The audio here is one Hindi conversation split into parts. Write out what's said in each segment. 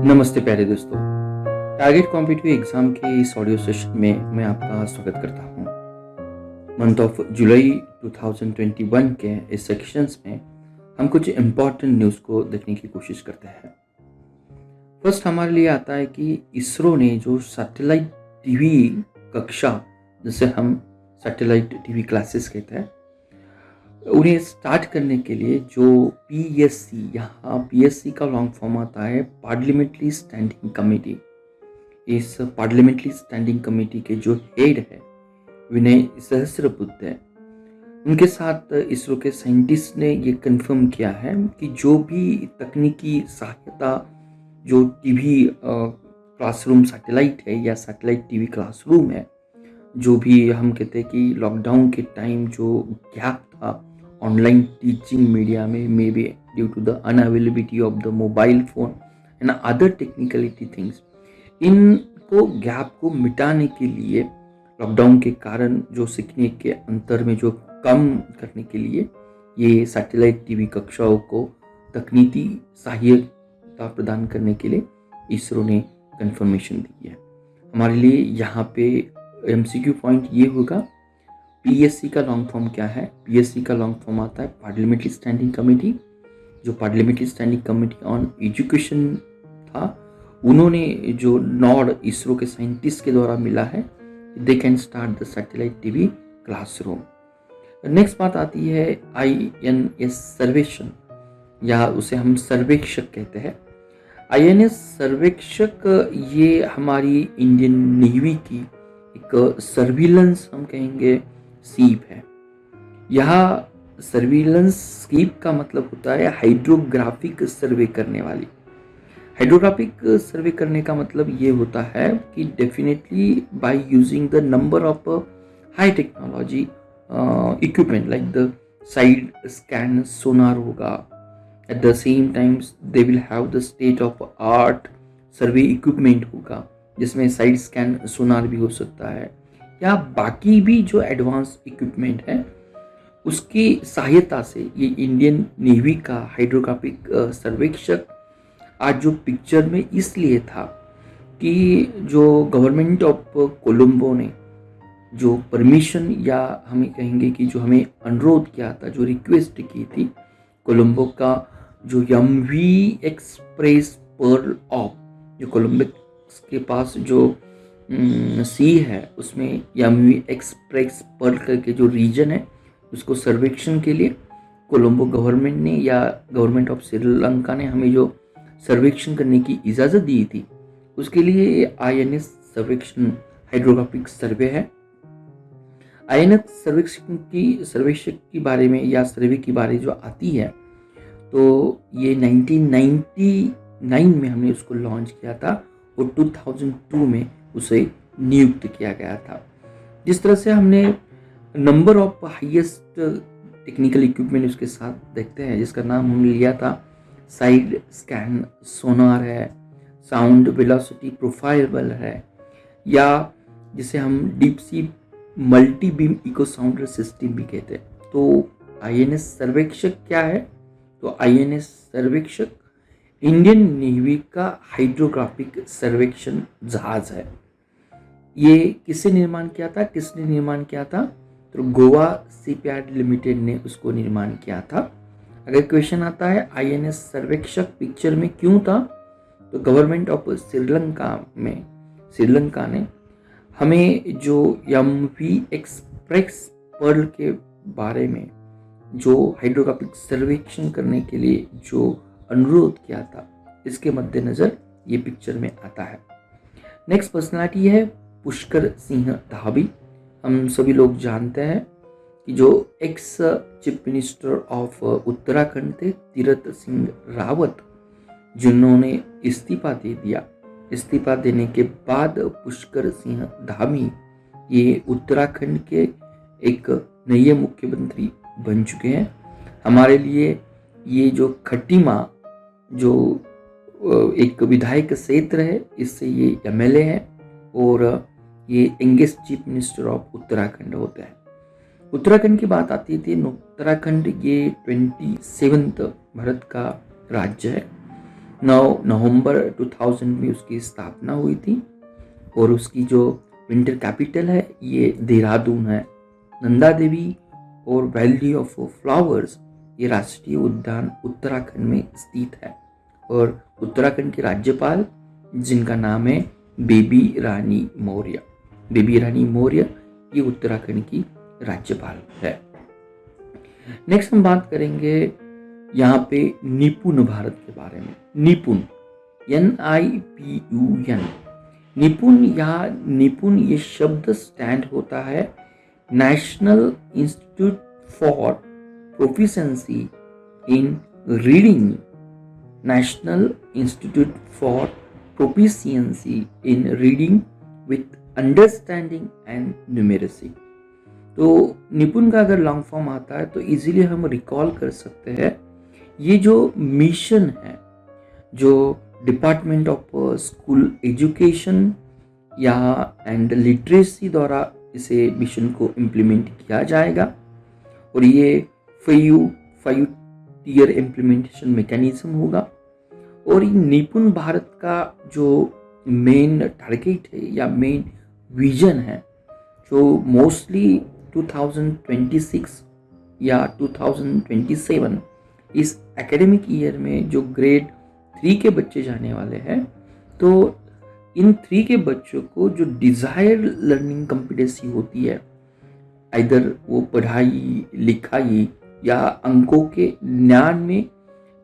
नमस्ते प्यारे दोस्तों। टारगेट कॉम्पिटिटिव एग्जाम के इस ऑडियो सेशन में मैं आपका स्वागत करता हूं। मंथ ऑफ जुलाई 2021 के इस सेक्शंस में हम कुछ इम्पॉर्टेंट न्यूज़ को देखने की कोशिश करते हैं। फर्स्ट हमारे लिए आता है कि इसरो ने जो सैटेलाइट टीवी कक्षा, जिसे हम सैटेलाइट टीवी क्लासेस कहते हैं, उन्हें स्टार्ट करने के लिए जो पीएससी, यहाँ पीएससी का लॉन्ग फॉर्म आता है पार्लियामेंट्री स्टैंडिंग कमेटी। इस पार्लियामेंट्री स्टैंडिंग कमेटी के जो हेड है विनय सहस्रबुद्धे है, उनके साथ इसरो के साइंटिस्ट ने ये कंफर्म किया है कि जो भी तकनीकी सहायता जो टीवी क्लासरूम सैटेलाइट है या सैटेलाइट टीवी क्लासरूम है, जो भी हम कहते हैं कि लॉकडाउन के टाइम जो गैप था ऑनलाइन टीचिंग मीडिया में, may be due to the unavailability of the mobile phone and other technicality things, इनको गैप को मिटाने के लिए लॉकडाउन के कारण जो सीखने के अंतर में जो कम करने के लिए ये सैटेलाइट टीवी कक्षाओं को तकनीकी सहायता प्रदान करने के लिए इसरो ने कंफर्मेशन दी है। हमारे लिए यहाँ पे एमसीक्यू पॉइंट ये होगा, पीएससी का लॉन्ग फॉर्म क्या है? पीएससी का लॉन्ग फॉर्म आता है पार्लियामेंट्री स्टैंडिंग कमेटी। जो parliamentary standing committee on education था, उन्होंने जो नॉड इसरो के साइंटिस्ट के द्वारा मिला है, they can start the satellite TV classroom. Next बात आती है आईएनएस सर्वेक्षण, या उसे हम सर्वेक्षक कहते हैं। आईएनएस सर्वेक्षक ये हमारी इंडियन नेवी की एक सर्विलेंस, हम कहेंगे, सीप है। यहाँ सर्विलेंस स्कीप का मतलब होता है हाइड्रोग्राफिक सर्वे करने वाली। हाइड्रोग्राफिक सर्वे करने का मतलब ये होता है कि definitely by using the number of high technology equipment like the side scan sonar होगा, at the same times they will have the state of art survey equipment होगा, जिसमें साइड स्कैन सोनार भी हो सकता है, या बाकी भी जो एडवांस इक्विपमेंट है उसकी सहायता से ये इंडियन नेवी का हाइड्रोग्राफिक सर्वेक्षक आज जो पिक्चर में इसलिए था कि जो गवर्नमेंट ऑफ कोलंबो ने जो परमिशन, या हमें कहेंगे कि जो हमें अनुरोध किया था, जो रिक्वेस्ट की थी, कोलंबो का जो एमवी एक्सप्रेस पर्ल ऑफ, जो कोलंबो के पास जो सी है, उसमें एमवी एक्सप्रेस पर्ल करके जो रीजन है, उसको सर्वेक्षण के लिए कोलंबो गवर्नमेंट ने या गवर्नमेंट ऑफ श्रीलंका ने हमें जो सर्वेक्षण करने की इजाज़त दी थी, उसके लिए आईएनएस सर्वेक्षण हाइड्रोग्राफिक सर्वे है। आईएनएस सर्वेक्षक की बारे में या सर्वे की बारे जो आती है, तो ये 1999 में हमने उसको लॉन्च किया था और 2002 में उसे नियुक्त किया गया था। जिस तरह से हमने number of highest technical equipment उसके साथ देखते हैं, जिसका नाम हमने लिया था साइड स्कैन सोनार है, साउंड वेलोसिटी प्रोफाइलेबल है, या जिसे हम deep sea multi beam echo sounder system भी कहते हैं। तो आईएनएस सर्वेक्षक क्या है? तो आईएनएस सर्वेक्षक इंडियन नेवी का हाइड्रोग्राफिक सर्वेक्षण जहाज है। ये किसने निर्माण किया था? तो गोवा शिपयार्ड लिमिटेड ने उसको निर्माण किया था। अगर क्वेश्चन आता है आईएनएस सर्वेक्षक पिक्चर में क्यों था, तो गवर्नमेंट ऑफ श्रीलंका ने हमें जो एमवी एक्सप्रेस पर्ल के बारे में जो हाइड्रोग्राफिक सर्वेक्षण करने के लिए जो अनुरोध किया था, इसके मद्देनजर ये पिक्चर में आता है। नेक्स्ट पर्सनालिटी है पुष्कर सिंह धामी। हम सभी लोग जानते हैं कि जो ex chief minister of Uttarakhand थे तीरथ सिंह रावत, जिन्होंने इस्तीफा दे दिया। इस्तीफा देने के बाद पुष्कर सिंह धामी ये उत्तराखंड के एक नए मुख्यमंत्री बन चुके हैं। हमारे लिए ये जो खटीमा जो एक विधायक क्षेत्र है, इससे ये एमएलए है और ये youngest chief minister of Uttarakhand होता है। उत्तराखंड की बात आती थी, उत्तराखंड ये 27th भारत का राज्य है 9 नवंबर 2000 में उसकी स्थापना हुई थी और उसकी जो विंटर कैपिटल है ये देहरादून है। नंदा देवी और वैली ऑफ फ्लावर्स ये राष्ट्रीय उद्यान उत्तराखंड में स्थित है और उत्तराखंड के राज्यपाल जिनका नाम है बेबी रानी मौर्य। बेबी रानी मौर्य ये उत्तराखंड की राज्यपाल है। नेक्स्ट हम बात करेंगे यहाँ पे निपुण भारत के बारे में। निपुण NIPUN निपुण ये शब्द स्टैंड होता है national institute for proficiency in reading. National institute for proficiency in reading with understanding and numeracy. तो निपुण का अगर लॉन्ग फॉर्म आता है तो इजीली हम रिकॉल कर सकते हैं ये जो मिशन है जो डिपार्टमेंट ऑफ स्कूल एजुकेशन या एंड लिटरेसी द्वारा इसे मिशन को इम्प्लीमेंट किया जाएगा और ये 5 ईयर इम्प्लीमेंटेशन मैकेनिज्म होगा। और ये निपुण भारत का जो मेन टारगेट है या मेन विजन है जो मोस्टली 2026 या 2027 इस एकेडमिक ईयर में जो ग्रेड 3 के बच्चे जाने वाले हैं तो इन 3 के बच्चों को जो डिजायर लर्निंग कॉम्पिटेंसी होती है इधर वो पढ़ाई लिखाई या अंकों के ज्ञान में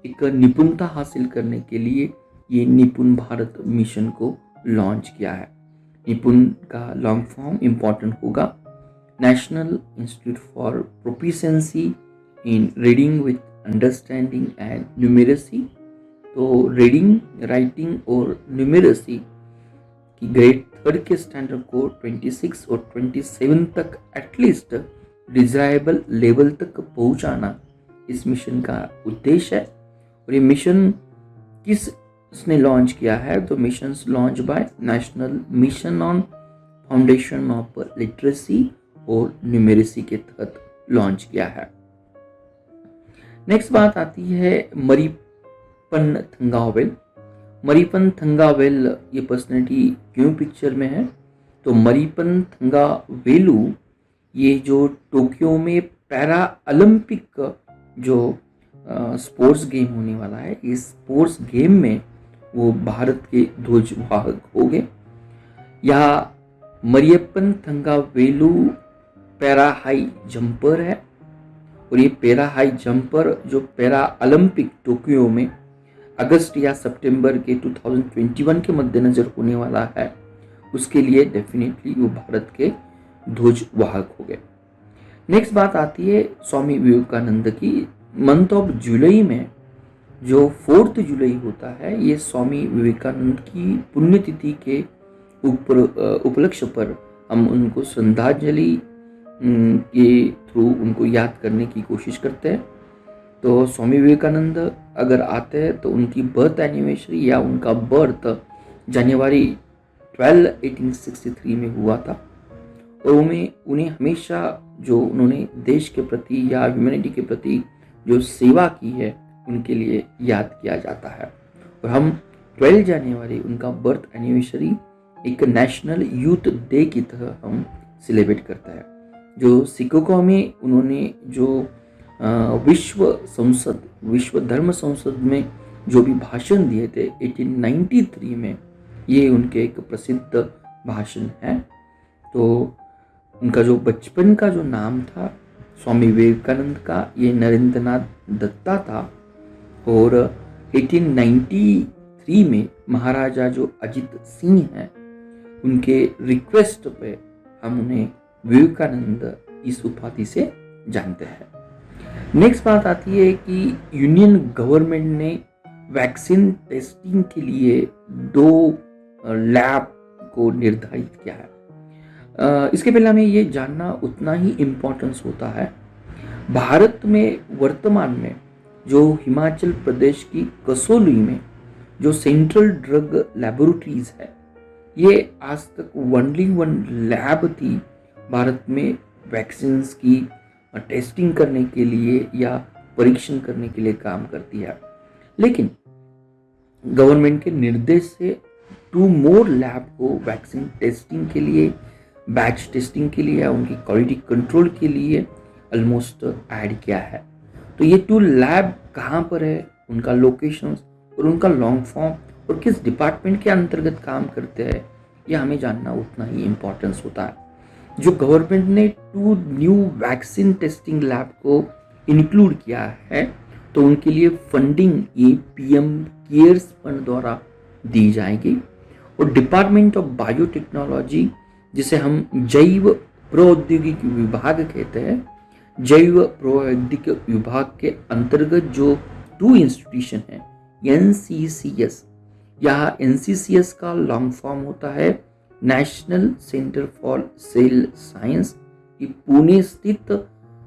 एक निपुणता हासिल करने के लिए ये निपुण भारत मिशन को लॉन्च किया है। निपुण का लॉन्ग फॉर्म इंपॉर्टेंट होगा national institute for proficiency in reading with understanding and numeracy. तो रीडिंग राइटिंग और न्यूमेरेसी की ग्रेड 3 के स्टैंडर्ड को 26 और 27 तक एटलीस्ट डिजायरेबल लेवल तक पहुंचाना इस मिशन का उद्देश्य है। और ये मिशन किसने लॉन्च किया है तो mission launch by national mission on foundation of literacy और न्यूमेरेसी के तहत लॉन्च किया है। नेक्स्ट बात आती है मरीपन थंगावेल। मरीपन थंगावेल ये पर्सनैलिटी क्यों पिक्चर में है तो मरीपन थंगावेलु ये जो टोक्यो में पैरा ओलंपिक जो स्पोर्ट्स गेम होने वाला है इस स्पोर्ट्स गेम में वो भारत के ध्वजवाहक हो गए। यहाँ Mariyappan Thangavelu para high jumper है और ये पैरा हाई जंपर जो पैरा ओलंपिक टोक्यो में अगस्त या सितंबर के 2021 के मद्देनजर होने वाला है उसके लिए डेफिनेटली वो भारत के ध्वजवाहक हो गए। नेक्स्ट बात आती है स्वामी विवेकानंद की। मंथ ऑफ जुलाई में जो 4 जुलाई होता है ये स्वामी विवेकानंद की पुण्यतिथि के उपलक्ष्य पर हम उनको श्रद्धांजलि के थ्रू उनको याद करने की कोशिश करते हैं। तो स्वामी विवेकानंद अगर आते हैं तो उनकी बर्थ एनिवर्सरी या उनका बर्थ जनवरी 12 1863 में हुआ था और उन्हें हमेशा जो उन्होंने देश के प्रति या ह्यूमैनिटी के प्रति जो सेवा की है उनके लिए याद किया जाता है। और हम 12 जनवरी उनका बर्थ एनिवर्सरी एक नेशनल यूथ डे की तरह हम सेलिब्रेट करते हैं। जो सिखों में उन्होंने जो विश्व धर्म संसद में जो भी भाषण दिए थे 1893 में ये उनके एक प्रसिद्ध भाषण है। तो उनका जो बचपन का जो नाम था स्वामी विवेकानंद का ये नरेंद्रनाथ दत्ता था और 1893 में महाराजा जो अजित सिंह हैं उनके रिक्वेस्ट पे हम उन्हें विवेकानंद इस उपाधि से जानते हैं। नेक्स्ट बात आती है कि यूनियन गवर्नमेंट ने वैक्सीन टेस्टिंग के लिए 2 लैब को निर्धारित किया है। इसके पहले हमें ये जानना उतना ही इम्पोर्टेंस होता है। भारत में वर्तमान में जो हिमाचल प्रदेश की कसौली में जो सेंट्रल ड्रग लेबोरेटरीज है ये आज तक ओनली 1 लैब थी भारत में वैक्सीन की टेस्टिंग करने के लिए या परीक्षण करने के लिए काम करती है। लेकिन गवर्नमेंट के निर्देश से 2 मोर लैब को वैक्सीन टेस्टिंग के लिए, बैच टेस्टिंग के लिए या उनकी क्वालिटी कंट्रोल के लिए ऑलमोस्ट ऐड किया है। तो ये 2 लैब कहाँ पर है, उनका लोकेशन और उनका लॉन्ग फॉर्म और किस डिपार्टमेंट के अंतर्गत काम करते हैं, ये हमें जानना उतना ही इम्पोर्टेंस होता है। जो गवर्नमेंट ने 2 न्यू वैक्सीन टेस्टिंग लैब को इंक्लूड किया है, तो उनके लिए फंडिंग ये पीएम केयर्स फंड द्वारा दी जाएगी। और डिपार्टमेंट ऑफ बायोटेक्नोलॉजी, जिसे हम जैव प्रौद्योगिकी विभाग कहते हैं, जैव प्रौद्योगिकी विभाग के अंतर्गत जो 2 इंस्टीट्यूशन है, एनसीसीएस, यहाँ एनसीसीएस का लॉन्ग फॉर्म होता है national centre for sale science. ये पुणे स्थित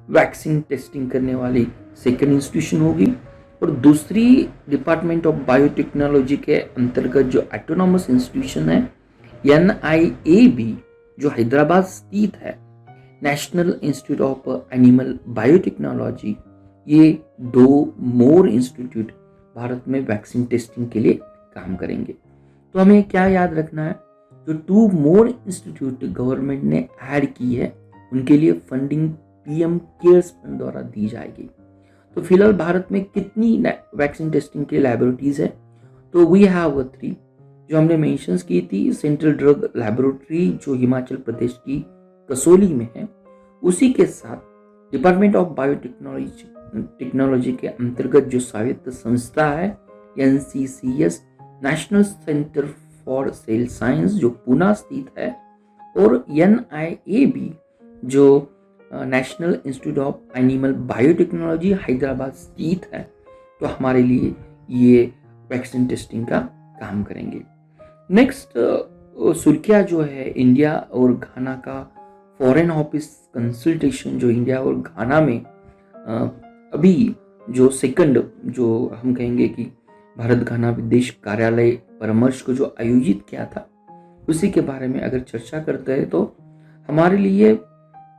वैक्सीन टेस्टिंग करने वाली सेकेंड इंस्टीट्यूशन होगी। और दूसरी डिपार्टमेंट ऑफ बायोटेक्नोलॉजी के अंतर्गत जो ऑटोनॉमस इंस्टीट्यूशन है एनआईएबी, जो हैदराबाद स्थित है, national institute of animal biotechnology, ये 2 मोर इंस्टीट्यूट भारत में वैक्सीन टेस्टिंग के लिए काम करेंगे। तो हमें क्या याद रखना है, जो 2 मोर इंस्टीट्यूट गवर्नमेंट ने ऐड की है, उनके लिए फंडिंग पीएम केयर्स फंड द्वारा दी जाएगी। तो फिलहाल भारत में कितनी वैक्सीन टेस्टिंग के लैबोरेटरीज है, तो वी हैव 3 जो हमने मेंशंस की थी। सेंट्रल ड्रग लैबोरेटरी जो हिमाचल प्रदेश की कसोली में है, उसी के साथ डिपार्टमेंट ऑफ बायोटेक्नोलॉजी के अंतर्गत जो स्वायत्त संस्था है NCCS, national centre for sale science, जो पुणे स्थित है, और एनआईएबी जो national institute of animal biotechnology Hyderabad स्थित है, तो हमारे लिए ये वैक्सीन टेस्टिंग का काम करेंगे। नेक्स्ट सुर्खिया जो है इंडिया और घाना का फॉरेन ऑफिस कंसल्टेशन, जो इंडिया और घाना में अभी जो सेकंड जो हम कहेंगे कि भारत घाना विदेश कार्यालय परामर्श को जो आयोजित किया था, उसी के बारे में अगर चर्चा करते हैं, तो हमारे लिए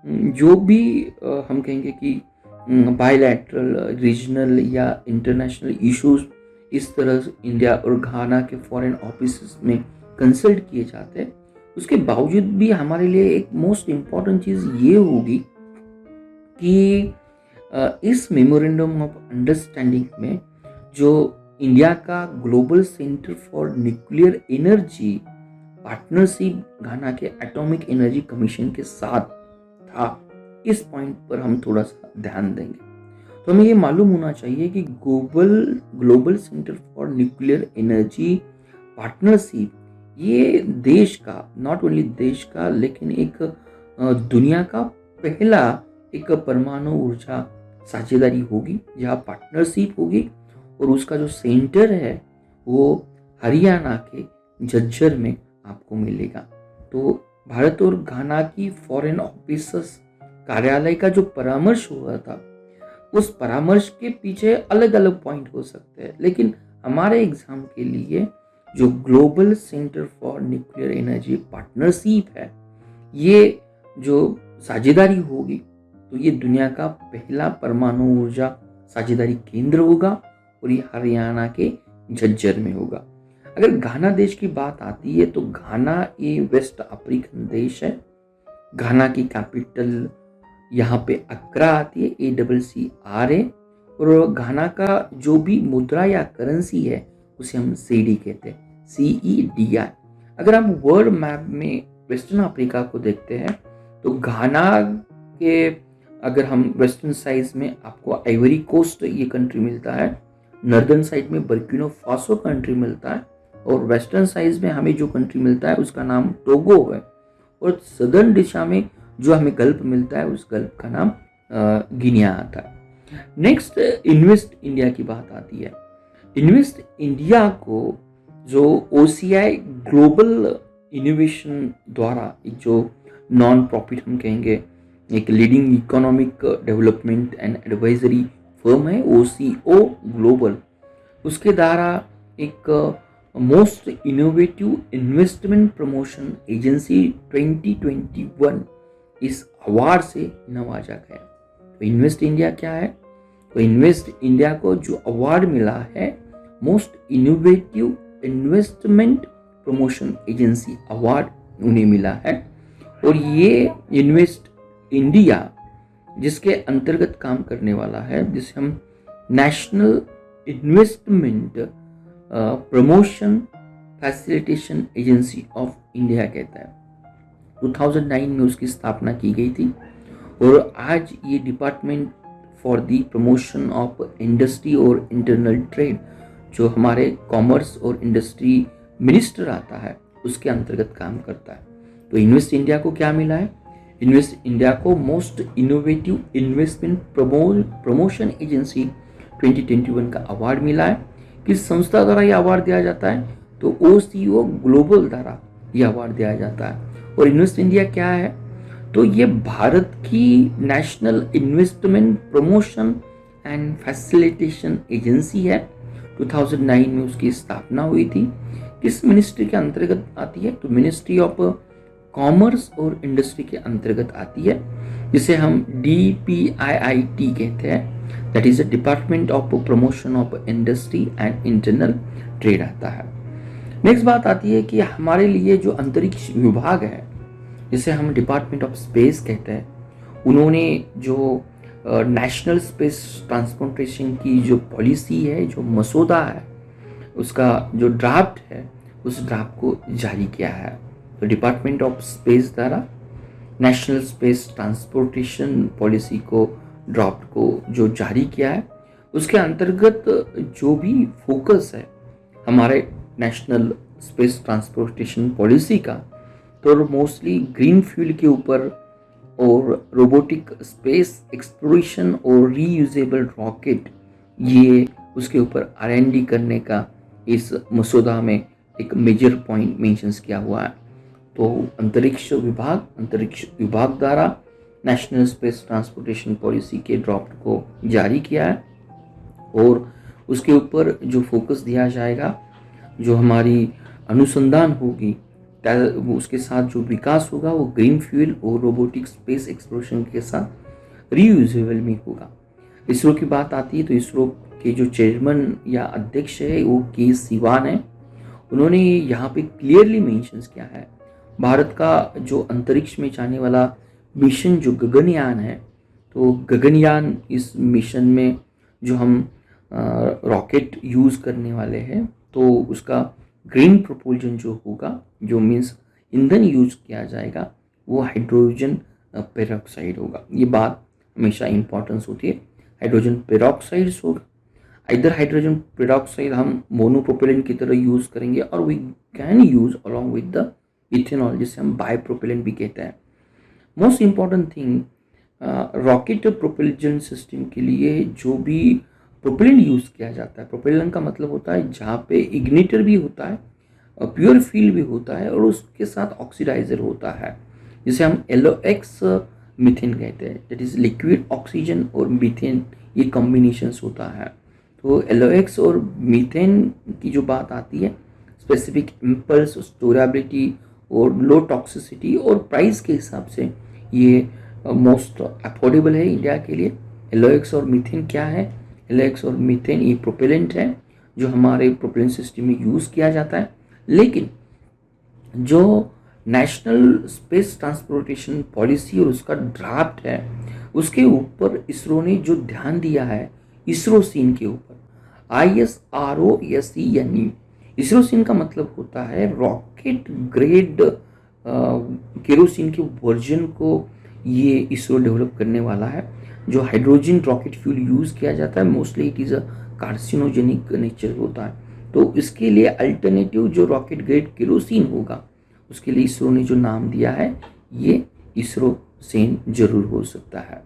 जो भी हम कहेंगे कि बायलैटरल, रीजनल या इंटरनेशनल इश्यूज इस तरह इंडिया और घाना के फॉरेन ऑफिस में कंसल्ट किए जाते हैं, उसके बावजूद भी हमारे लिए एक मोस्ट इम्पॉर्टेंट चीज़ ये होगी कि इस मेमोरेंडम ऑफ अंडरस्टैंडिंग में जो इंडिया का global centre for nuclear energy partnership Ghana के एटॉमिक एनर्जी कमीशन के साथ था, इस पॉइंट पर हम थोड़ा सा ध्यान देंगे। तो हमें ये मालूम होना चाहिए कि global centre for nuclear energy partnership ये देश का, नॉट ओनली देश का, लेकिन एक दुनिया का पहला एक परमाणु ऊर्जा साझेदारी होगी, जहाँ पार्टनरशिप होगी। और उसका जो सेंटर है वो हरियाणा के झज्जर में आपको मिलेगा। तो भारत और घाना की फॉरेन ऑफिस कार्यालय का जो परामर्श हुआ था, उस परामर्श के पीछे अलग अलग पॉइंट हो सकते हैं, लेकिन हमारे एग्जाम के लिए जो global centre for nuclear energy partnership है, ये जो साझेदारी होगी, तो ये दुनिया का पहला परमाणु ऊर्जा साझेदारी केंद्र होगा और ये हरियाणा के झज्जर में होगा। अगर घाना देश की बात आती है, तो घाना ये वेस्ट अफ्रीकन देश है। घाना की कैपिटल यहाँ पे अक्रा आती है, ACCRA, और घाना का जो भी मुद्रा या करेंसी है उसे हम सीडी कहते हैं, CEDI। अगर हम वर्ल्ड मैप में वेस्टर्न अफ्रीका को देखते हैं, तो घाना के अगर हम वेस्टर्न साइड में आपको आइवरी कोस्ट ये कंट्री मिलता है, नॉर्दर्न साइड में बर्किनो फासो कंट्री मिलता है, और वेस्टर्न साइड में हमें जो कंट्री मिलता है उसका नाम टोगो है, और सदर्न दिशा में जो हमें गल्फ मिलता है उस गल्फ का नाम गिनिया आता है। नेक्स्ट इन्वेस्ट इंडिया की बात आती है। इन्वेस्ट इंडिया को जो OCI ग्लोबल इनोवेशन द्वारा एक जो नॉन प्रॉफिट हम कहेंगे एक leading economic development and advisory firm है, OCO ग्लोबल, उसके द्वारा एक most innovative investment promotion agency 2021 इस अवार्ड से नवाजा गया। तो इन्वेस्ट इंडिया क्या है? तो इन्वेस्ट इंडिया को जो अवार्ड मिला है most innovative investment promotion agency award उन्हें मिला है। और ये इन्वेस्ट इंडिया जिसके अंतर्गत काम करने वाला है, जिसे हम national investment promotion facilitation agency of India कहता है। 2009 में उसकी स्थापना की गई थी और आज ये department for the promotion of industry और इंटरनल ट्रेड, जो हमारे कॉमर्स और इंडस्ट्री मिनिस्टर आता है, उसके अंतर्गत काम करता है। तो इन्वेस्ट इंडिया को क्या मिला है? इन्वेस्ट इंडिया को most innovative investment promotion agency 2021 का अवार्ड मिला है। किस संस्था द्वारा यह अवार्ड दिया जाता है? तो OCO ग्लोबल द्वारा यह अवार्ड दिया जाता है। और इन्वेस्ट इंडिया क्या है? तो ये भारत की national investment promotion and facilitation agency है। 2009 में उसकी स्थापना हुई थी। किस मिनिस्ट्री के अंतर्गत आती है? तो मिनिस्ट्री ऑफ कॉमर्स और इंडस्ट्री के अंतर्गत आती है, जिसे हम DPIIT कहते हैं, that is the department of promotion of industry and internal trade आता है। नेक्स्ट बात आती है कि हमारे लिए जो अंतरिक्ष विभाग है, जिसे हम डिपार्टमेंट ऑफ स्पेस कहते हैं, उन्होंने जो नेशनल स्पेस ट्रांसपोर्टेशन की जो पॉलिसी है, जो मसौदा है, उसका जो ड्राफ्ट है, उस ड्राफ्ट को जारी किया है। तो डिपार्टमेंट ऑफ स्पेस द्वारा नेशनल स्पेस ट्रांसपोर्टेशन पॉलिसी को ड्राफ्ट को जो जारी किया है, उसके अंतर्गत जो भी फोकस है हमारे नेशनल स्पेस ट्रांसपोर्टेशन पॉलिसी का, तो मोस्टली ग्रीन फ्यूल के ऊपर और रोबोटिक स्पेस एक्सप्लोरेशन और रीयूजेबल रॉकेट, ये उसके ऊपर R&D करने का इस मसौदा में एक मेजर पॉइंट मेंशंस किया हुआ है। तो अंतरिक्ष विभाग द्वारा नेशनल स्पेस ट्रांसपोर्टेशन पॉलिसी के ड्राफ्ट को जारी किया है और उसके ऊपर जो फोकस दिया जाएगा, जो हमारी अनुसंधान होगी, उसके साथ जो विकास होगा वो ग्रीन फ्यूल और रोबोटिक स्पेस एक्सप्लोरेशन के साथ रीयूजेबल में होगा। इसरो की बात आती है तो इसरो के जो चेयरमैन या अध्यक्ष है वो के सिवान है। उन्होंने यहाँ पे क्लियरली मेंशंस किया है भारत का जो अंतरिक्ष में जाने वाला मिशन जो गगनयान है, तो गगनयान इस मिशन में जो हम रॉकेट यूज़ करने वाले हैं, तो उसका ग्रीन प्रोपल्शन जो होगा, जो मीन्स ईंधन यूज़ किया जाएगा, वो हाइड्रोजन पेरोक्साइड होगा। ये बात हमेशा इंपॉर्टेंस होती है। हाइड्रोजन पेरोक्साइड होगा, इधर हाइड्रोजन पेरोक्साइड हम मोनोप्रोपेलेंट की तरह यूज़ करेंगे और we can use along with the ethanol, जिसे हम बायोप्रोपेलेंट भी कहते हैं। Most important thing, rocket propulsion system के लिए जो भी प्रोपेलेंट यूज़ किया जाता है, प्रोपेलेंट का मतलब होता है जहाँ पे इग्निटर भी होता है, प्योर फ्यूल भी होता है और उसके साथ ऑक्सीडाइजर होता है, जिसे हम LOX मीथेन कहते हैं, दैट इज लिक्विड ऑक्सीजन और मीथेन, ये कॉम्बिनेशंस होता है। तो LOX और मीथेन की जो बात आती है, स्पेसिफिक इम्पल्स, स्टोरेबिलिटी और लो टॉक्सिसिटी और प्राइस के हिसाब से ये मोस्ट अफोर्डेबल है इंडिया के लिए। LOX और मीथेन क्या है? LOX और मीथेन ये प्रोपेलेंट है जो हमारे प्रोपेलेंट सिस्टम में यूज़ किया जाता है, लेकिन जो नेशनल स्पेस ट्रांसपोर्टेशन पॉलिसी और उसका ड्राफ्ट है, उसके ऊपर इसरो ने जो ध्यान दिया है, इसरोसिन के ऊपर, ISROSENE, इसरोसिन का मतलब होता है रॉकेट ग्रेड केरोसिन के वर्जन को ये इसरो डेवलप करने वाला है। जो हाइड्रोजन रॉकेट फ्यूल यूज़ किया जाता है, mostly it is a carcinogenic nature होता है, तो इसके लिए अल्टरनेटिव जो रॉकेट ग्रेड केरोसिन होगा, उसके लिए इसरो ने जो नाम दिया है, ये इसरोसिन जरूर हो सकता है।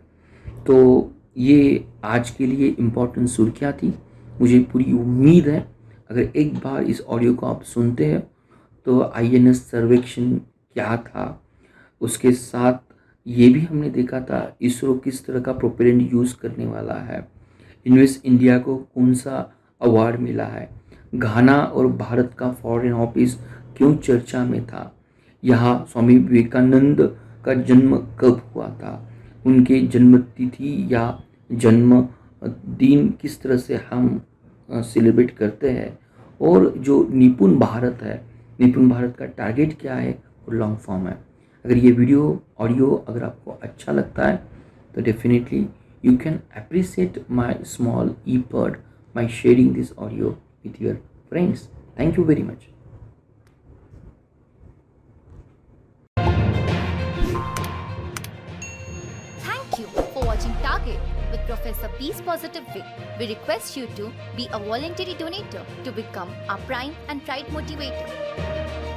तो ये आज के लिए इम्पोर्टेंट सुर्खियाँ थी। मुझे पूरी उम्मीद है अगर एक बार इस ऑडियो को आप सुनते हैं तो INS सर्वेक्षण क्या था, उसके साथ ये भी हमने देखा था इसरो किस तरह का प्रोपेलेंट यूज़ करने वाला है, इन्वेस्ट इंडिया को कौन सा अवार्ड मिला है, घाना और भारत का फॉरेन ऑफिस क्यों चर्चा में था, यहाँ स्वामी विवेकानंद का जन्म कब हुआ था, उनके जन्म तिथि या जन्म दिन किस तरह से हम सेलिब्रेट करते हैं। और जो निपुण भारत है, निपुण भारत का टारगेट क्या है, वो लॉन्ग फॉर्म है। अगर ये वीडियो ऑडियो अगर आपको अच्छा लगता है तो definitely you can appreciate my small effort by sharing this audio with your friends. Thank you very much. Thank you for watching Target with Professor Peace Positive Way. We request you to be a voluntary donator to become our Prime and Pride motivator.